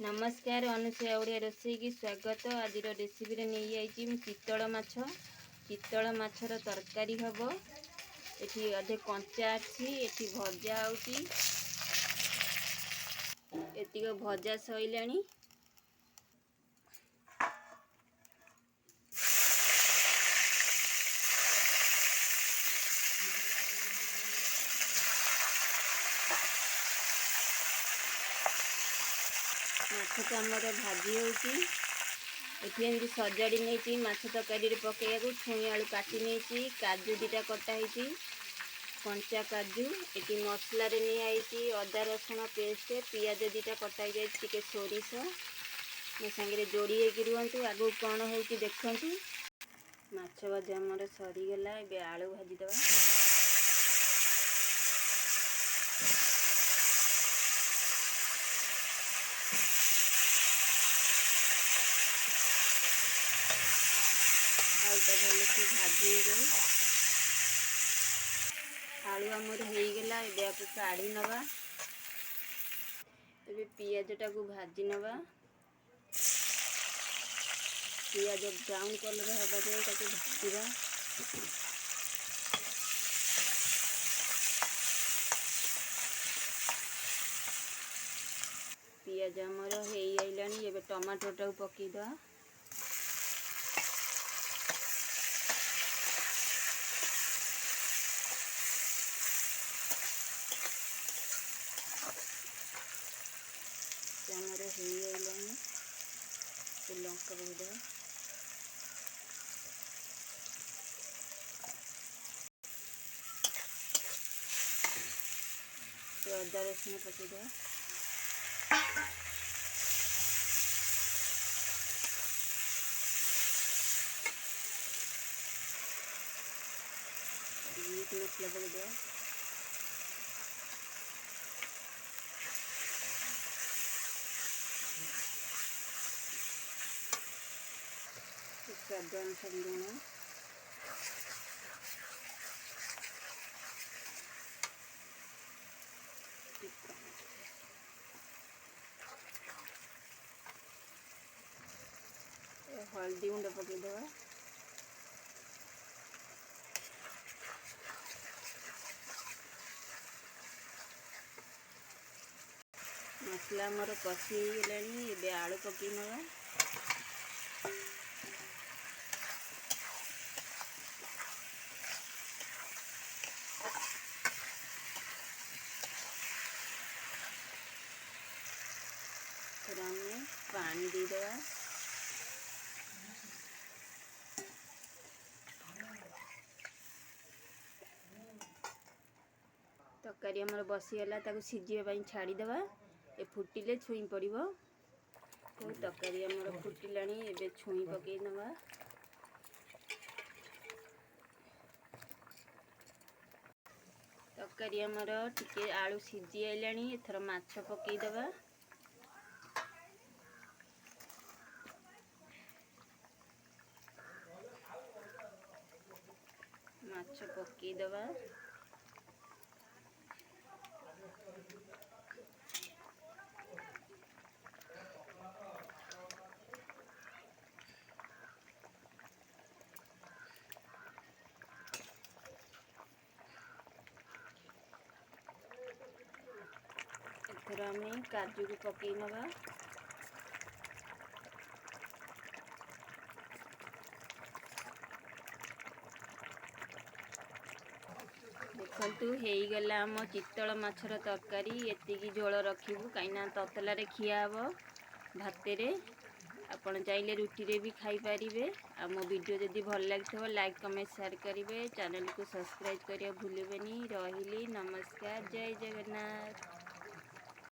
नमस्कार अनुसया ओडिया रोसई की स्वागत। आज रेसिपी रे नहीं आई चितल माछ। चितल माछर तरकारी हम। ये अधे कंचा अच्छी एटी भजा आउटी एतिक भजा सइलाणी। माछ तो आमर भाजी होती सजाड़ी नहीं माछ तरकारी पकड़ छुई आलू काटी नहीं काजू दीटा कटाई कंचा काजू ये मसला नहीं आई अदा रसुण पेस्ट पियाज दीटा कटाई जाए सोरिष मो सांगे जोड़ी रुहतु आगू कौन हो देखु। माछ भजा आमर सरीगला ए आलू भाजीदे आलूटा भल से भाजी गई आलू आमर होगला ए काढ़ी नवा ए पियाजटा को भाजी नवा पियाज ब्राउन कलर हवा जाए भाजवा पियाज आमर हो आइलानी ए टमाटोटा पकईदा हमारे हो आइलानी लंका पकईदा अदा रसुण पकईदा मीट मसला पकईदा स्वाद अनुसार लुण हल्दी गुंड पकईदे मसला मोर कषि गलानी आलू पकई नवा फिर हमें पानी देदेवा तरकारी आमर बसीगला सीझे छाड़ीदे ए फुटिले छुई पड़ो तो तरकारी आमर फुटिला ए छुई पकई नवा तरकारी आमर टिके आलू सीझी आइला एथर माछ पकईदे माछ पकईदे एथर आम काजू को पकई नवा देखु होगला आम चितल माछर तरकारी एतिकी झोल रखिबू कहीं ततला खिया हम भात आपण चाहिए रुटी रे भी खाई पारिबे। आ मो वीडियो जदि भल लगे लाइक कमेंट शेयर करेंगे चैनल को सब्सक्राइब करिया भूलिबेनी। रहिली नमस्कार जय जगन्नाथ।